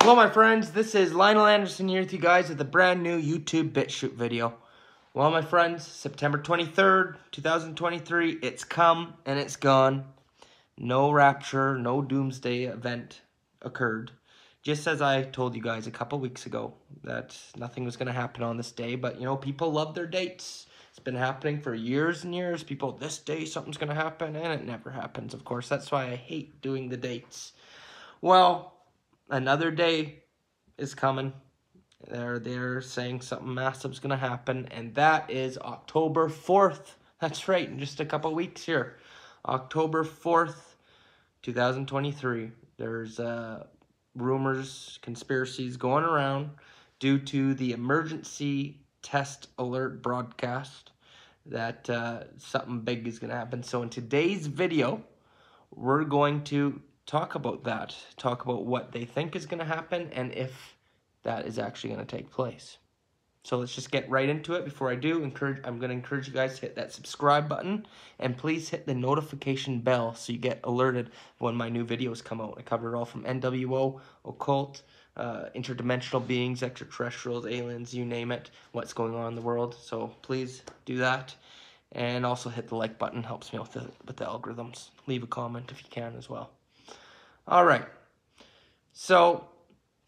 Hello my friends, this is Lionel Anderson here with you guys with a brand new YouTube BitChute video. Well my friends, September 23rd, 2023, it's come and it's gone. No rapture, no doomsday event occurred. Just as I told you guys a couple weeks ago that nothing was going to happen on this day, but you know, people love their dates. It's been happening for years and years. People, this day something's going to happen, and it never happens, of course. That's why I hate doing the dates. Well, another day is coming. They're saying something massive's gonna happen, and that is October 4th. That's right, in just a couple weeks here. October 4th, 2023. There's rumors, conspiracies going around due to the emergency test alert broadcast that something big is gonna happen. So in today's video, we're going to talk about that, talk about what they think is going to happen and if that is actually going to take place. So let's just get right into it. Before I do, I'm going to encourage you guys to hit that subscribe button and please hit the notification bell so you get alerted when my new videos come out. I cover it all from NWO, occult, interdimensional beings, extraterrestrials, aliens, you name it, what's going on in the world. So please do that. And also hit the like button, helps me with the algorithms. Leave a comment if you can as well. Alright, so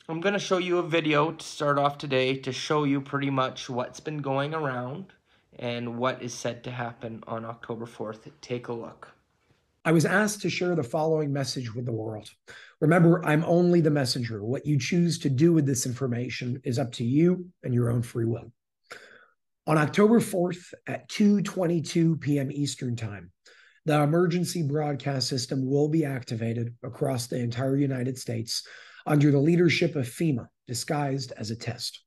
I'm going to show you a video to start off today to show you pretty much what's been going around and what is said to happen on October 4th. Take a look. I was asked to share the following message with the world. Remember, I'm only the messenger. What you choose to do with this information is up to you and your own free will. On October 4th at 2:22 p.m. Eastern Time, the emergency broadcast system will be activated across the entire United States under the leadership of FEMA, disguised as a test.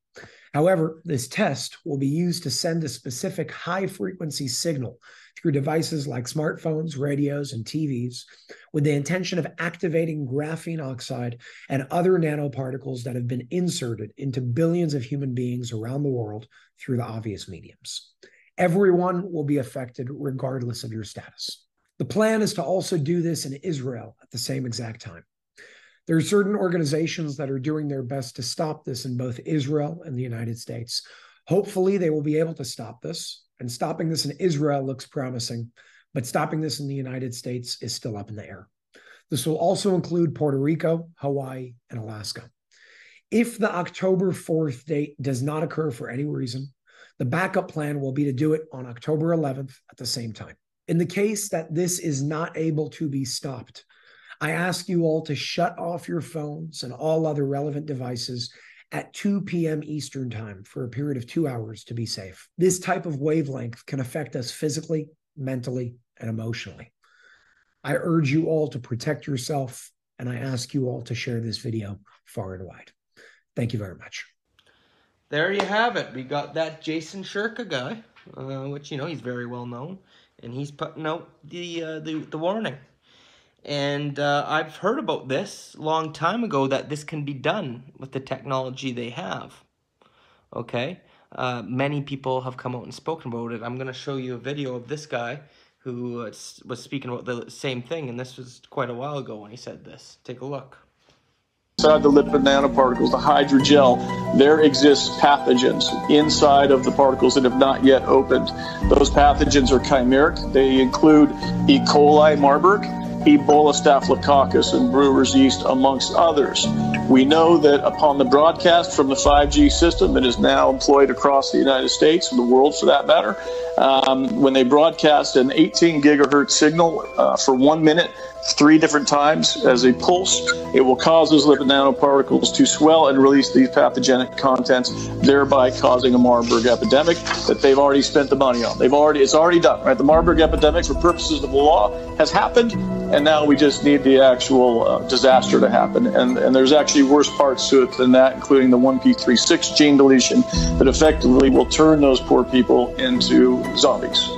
However, this test will be used to send a specific high-frequency signal through devices like smartphones, radios, and TVs with the intention of activating graphene oxide and other nanoparticles that have been inserted into billions of human beings around the world through the obvious mediums. Everyone will be affected regardless of your status. The plan is to also do this in Israel at the same exact time. There are certain organizations that are doing their best to stop this in both Israel and the United States. Hopefully, they will be able to stop this, and stopping this in Israel looks promising, but stopping this in the United States is still up in the air. This will also include Puerto Rico, Hawaii, and Alaska. If the October 4th date does not occur for any reason, the backup plan will be to do it on October 11th at the same time. In the case that this is not able to be stopped, I ask you all to shut off your phones and all other relevant devices at 2 p.m. Eastern Time for a period of 2 hours to be safe. This type of wavelength can affect us physically, mentally, and emotionally. I urge you all to protect yourself, and I ask you all to share this video far and wide. Thank you very much. There you have it. We got that Jason Shirka guy, which, you know, he's very well known, and he's putting out the warning. And I've heard about this a long time ago, that this can be done with the technology they have. Okay? Many people have come out and spoken about it. I'm going to show you a video of this guy who was speaking about the same thing, and this was quite a while ago when he said this. Take a look. Inside the lipid nanoparticles, the hydrogel, there exists pathogens inside of the particles that have not yet opened. Those pathogens are chimeric. They include E. coli, Marburg, Ebola, Staphylococcus, and brewer's yeast, amongst others. We know that upon the broadcast from the 5G system that is now employed across the United States and the world for that matter, when they broadcast an 18 gigahertz signal for 1 minute, 3 different times as a pulse, it will cause those lipid nanoparticles to swell and release these pathogenic contents, thereby causing a Marburg epidemic that they've already spent the money on. It's already done, right? The Marburg epidemic, for purposes of the law, has happened, and now we just need the actual disaster to happen. And there's actually worse parts to it than that, including the 1p36 gene deletion that effectively will turn those poor people into zombies.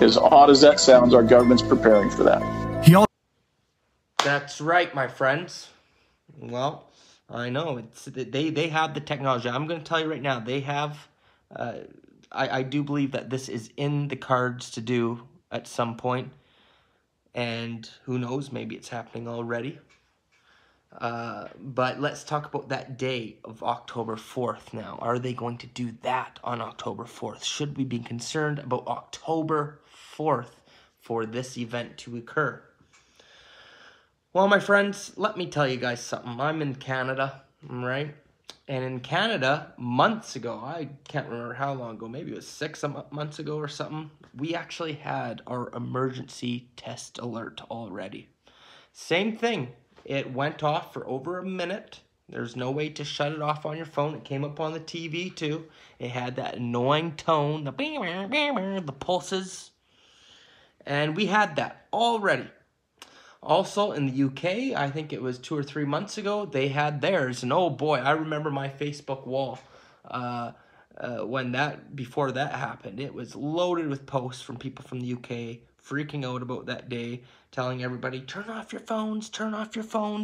As odd as that sounds, our government's preparing for that. That's right, my friends. Well, I know they have the technology. I'm going to tell you right now, they have. I do believe that this is in the cards to do at some point, and who knows, maybe it's happening already. But let's talk about that day of October 4th now. Are they going to do that on October 4th? Should we be concerned about October 4th for this event to occur? Well, my friends, let me tell you guys something. I'm in Canada, right? And in Canada, months ago, I can't remember how long ago, maybe it was 6 months ago or something, we actually had our emergency test alert already. Same thing. It went off for over a minute. There's no way to shut it off on your phone. It came up on the TV too. It had that annoying tone, the pulses. And we had that already. Also in the UK, I think it was 2 or 3 months ago, they had theirs. And oh boy, I remember my Facebook wall before that happened. It was loaded with posts from people from the UK freaking out about that day, telling everybody, turn off your phones,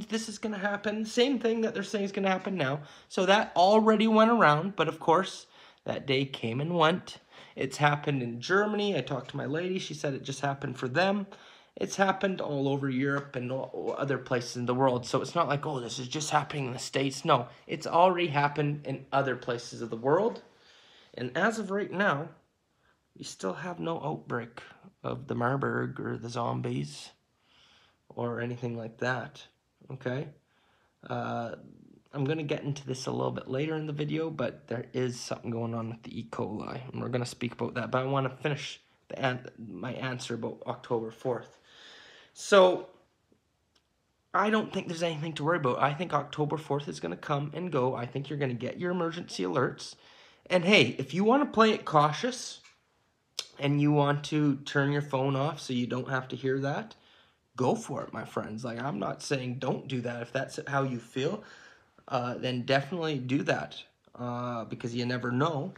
this is going to happen. Same thing that they're saying is going to happen now. So that already went around, but of course, that day came and went. It's happened in Germany. I talked to my lady. She said it just happened for them. It's happened all over Europe and other places in the world. So it's not like, oh, this is just happening in the States. No, it's already happened in other places of the world. And as of right now, we still have no outbreak of the Marburg or the zombies or anything like that, okay? I'm going to get into this a little bit later in the video, but there is something going on with the E. coli, and we're going to speak about that. But I want to finish my answer about October 4th. So, I don't think there's anything to worry about. I think October 4th is going to come and go. I think you're going to get your emergency alerts. And hey, if you want to play it cautious and you want to turn your phone off so you don't have to hear that, go for it, my friends. Like, I'm not saying don't do that. If that's how you feel, then definitely do that because you never know.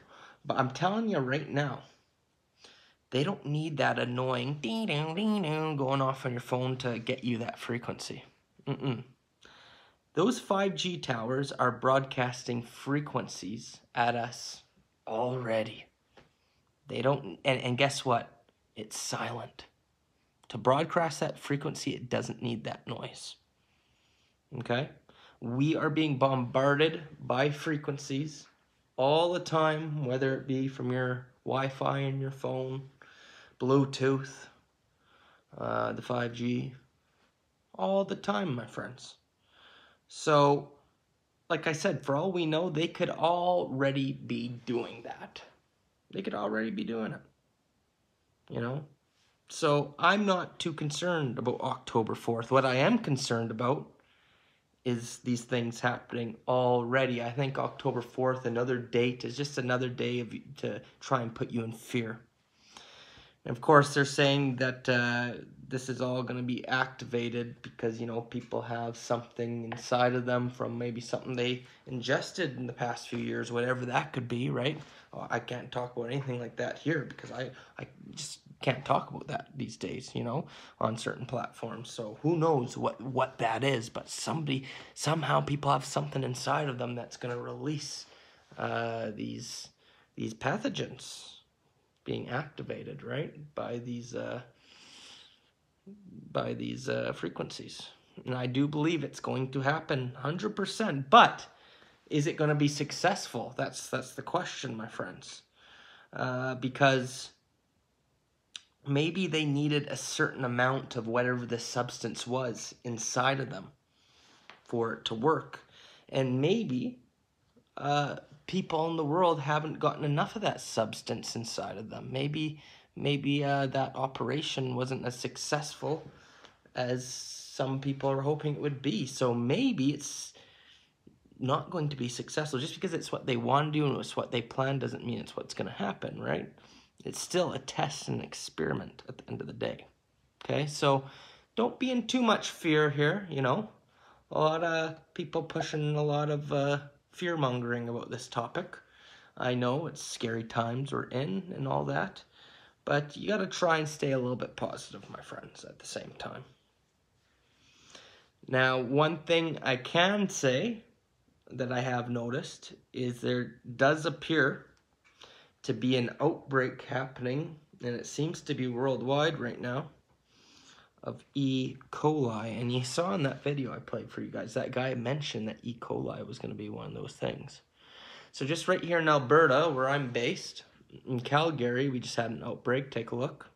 But I'm telling you right now, they don't need that annoying ding-dong, going off on your phone to get you that frequency. Those 5G towers are broadcasting frequencies at us already. They don't, and guess what? It's silent. To broadcast that frequency, it doesn't need that noise. Okay? We are being bombarded by frequencies all the time, whether it be from your Wi-Fi in your phone, Bluetooth, the 5G, all the time, my friends. So, like I said, for all we know, they could already be doing that. They could already be doing it, you know? So I'm not too concerned about October 4th. What I am concerned about is these things happening already. I think October 4th, another date, is just another day to try and put you in fear. And of course, they're saying that this is all going to be activated because, you know, people have something inside of them from maybe something they ingested in the past few years, whatever that could be, right? Oh, I can't talk about anything like that here because I just can't talk about that these days, you know, on certain platforms. So who knows what that is, but somehow people have something inside of them that's going to release these pathogens being activated, right, by these frequencies. And I do believe it's going to happen 100%, but is it going to be successful? That's the question, my friends. Because maybe they needed a certain amount of whatever the substance was inside of them for it to work. And maybe people in the world haven't gotten enough of that substance inside of them. Maybe that operation wasn't as successful as some people are hoping it would be. So maybe it's not going to be successful. Just because it's what they want to do and it's what they plan doesn't mean it's what's going to happen, right? It's still a test and experiment at the end of the day. Okay, so don't be in too much fear here, you know. A lot of people pushing a lot of fear-mongering about this topic. I know it's scary times we're in and all that, but you got to try and stay a little bit positive, my friends, at the same time. Now, one thing I can say that I have noticed is there does appear to be an outbreak happening, and it seems to be worldwide right now, of E. coli. And you saw in that video I played for you guys, that guy mentioned that E. coli was going to be one of those things. So just right here in Alberta, where I'm based, in Calgary, we just had an outbreak. Take a look.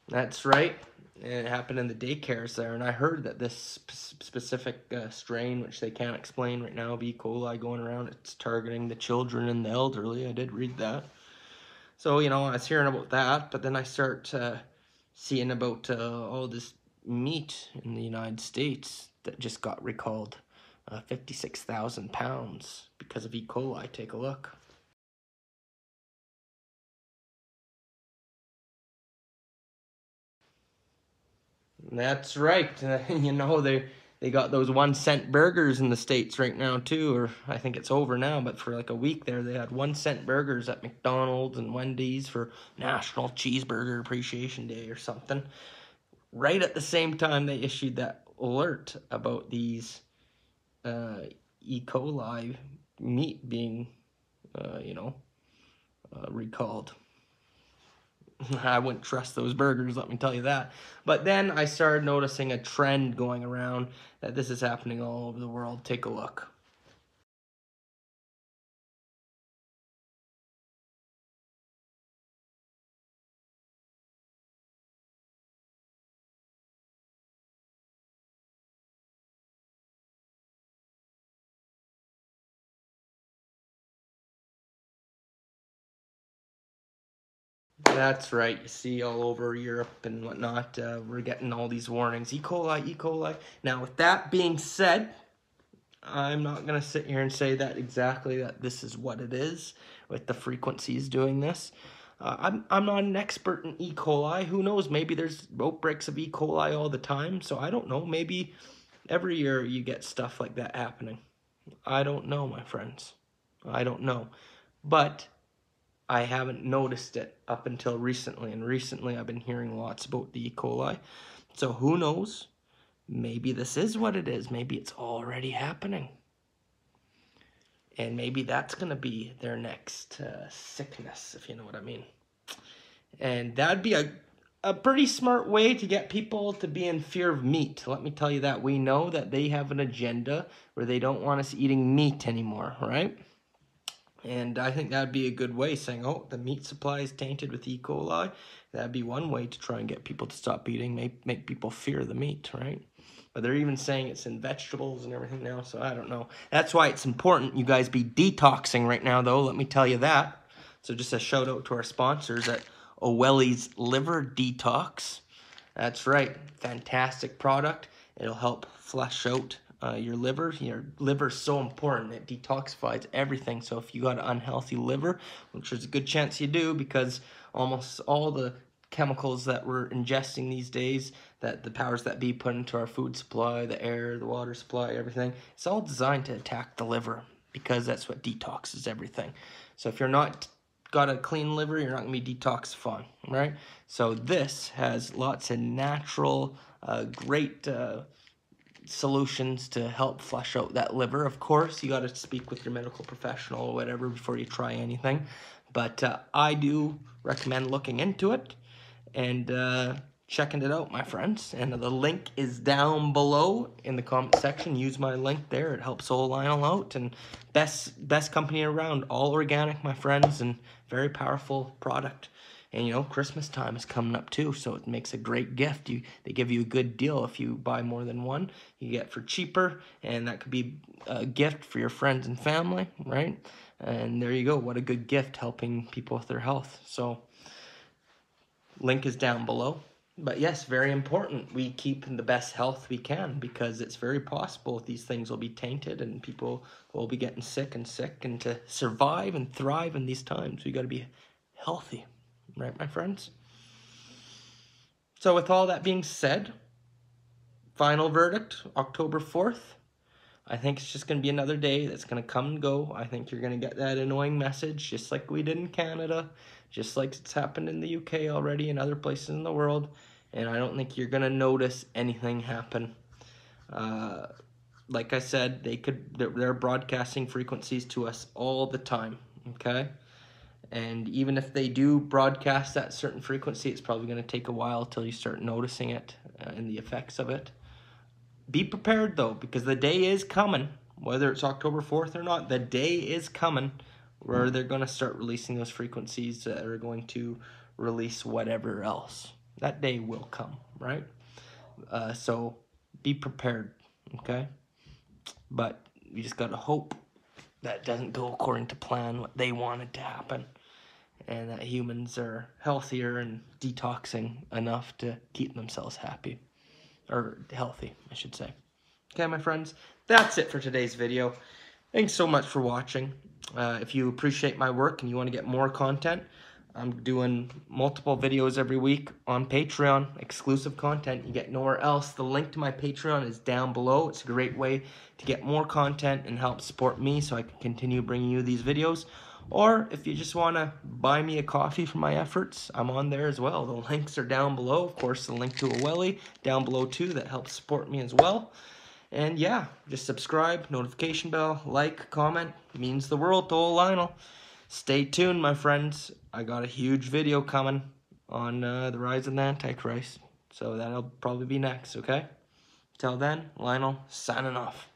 That's right. And it happened in the daycares there. And I heard that this specific strain, which they can't explain right now, of E. coli going around, it's targeting the children and the elderly. I did read that. So, you know, I was hearing about that, but then I start seeing about all this meat in the United States that just got recalled. 56,000 pounds because of E. coli. Take a look. That's right. You know, they got those 1-cent burgers in the States right now too, or I think it's over now, but for like a week there, they had 1-cent burgers at McDonald's and Wendy's for National Cheeseburger Appreciation Day or something. Right at the same time they issued that alert about these E. coli meat being, recalled. I wouldn't trust those burgers, let me tell you that. But then I started noticing a trend going around that this is happening all over the world. Take a look. That's right. You see all over Europe and whatnot, we're getting all these warnings. E. coli, E. coli. Now, with that being said, I'm not going to sit here and say that exactly that this is what it is with the frequencies doing this. I'm not an expert in E. coli. Who knows? Maybe there's outbreaks of E. coli all the time. So I don't know. Maybe every year you get stuff like that happening. I don't know, my friends. I don't know. But I haven't noticed it up until recently. And recently I've been hearing lots about the E. coli. So who knows? Maybe this is what it is. Maybe it's already happening. And maybe that's going to be their next sickness, if you know what I mean. And that'd be a pretty smart way to get people to be in fear of meat. Let me tell you that. We know that they have an agenda where they don't want us eating meat anymore, right? And I think that'd be a good way, saying, oh, the meat supply is tainted with E. coli. That'd be one way to try and get people to stop eating, make people fear the meat, right? But they're even saying it's in vegetables and everything now, so I don't know. That's why it's important you guys be detoxing right now, though. Let me tell you that. So just a shout out to our sponsors at OWELLI's Liver Detox. That's right. Fantastic product. It'll help flush out your liver. Your liver's so important. It detoxifies everything. So if you got an unhealthy liver, which there's a good chance you do because almost all the chemicals that we're ingesting these days, that the powers that be put into our food supply, the air, the water supply, everything, it's all designed to attack the liver because that's what detoxes everything. So if you're not got a clean liver, you're not going to be detoxifying, right? So this has lots of natural, great solutions to help flush out that liver. Of course, you got to speak with your medical professional or whatever before you try anything. But I do recommend looking into it and checking it out, my friends. And the link is down below in the comment section. Use my link there. It helps old Lionel out. And best company around. All organic, my friends, and very powerful product. And, you know, Christmas time is coming up, too, so it makes a great gift. They give you a good deal if you buy more than one. You get for cheaper, and that could be a gift for your friends and family, right? And there you go. What a good gift, helping people with their health. So, link is down below. But, yes, very important. We keep in the best health we can because it's very possible these things will be tainted and people will be getting sick. And to survive and thrive in these times, we got to be healthy. Right, my friends? So with all that being said, final verdict, October 4th. I think it's just going to be another day that's going to come and go. I think you're going to get that annoying message, just like we did in Canada, just like it's happened in the UK already and other places in the world. And I don't think you're going to notice anything happen. Like I said, they're broadcasting frequencies to us all the time, okay? And even if they do broadcast at a certain frequency, it's probably going to take a while till you start noticing it and the effects of it. Be prepared, though, because the day is coming. Whether it's October 4th or not, the day is coming where they're going to start releasing those frequencies that are going to release whatever else. That day will come, right? So be prepared, okay? But you just got to hope that doesn't go according to plan, what they wanted to happen, and that humans are healthier and detoxing enough to keep themselves happy, or healthy, I should say. Okay, my friends, that's it for today's video. Thanks so much for watching. If you appreciate my work and you want to get more content, I'm doing multiple videos every week on Patreon, exclusive content you get nowhere else. The link to my Patreon is down below. It's a great way to get more content and help support me so I can continue bringing you these videos. Or if you just want to buy me a coffee for my efforts, I'm on there as well. The links are down below. Of course, the link to OWELLI down below too. That helps support me as well. And yeah, just subscribe, notification bell, like, comment. It means the world to old Lionel. Stay tuned, my friends. I got a huge video coming on the rise of the Antichrist. So that'll probably be next, okay? Till then, Lionel signing off.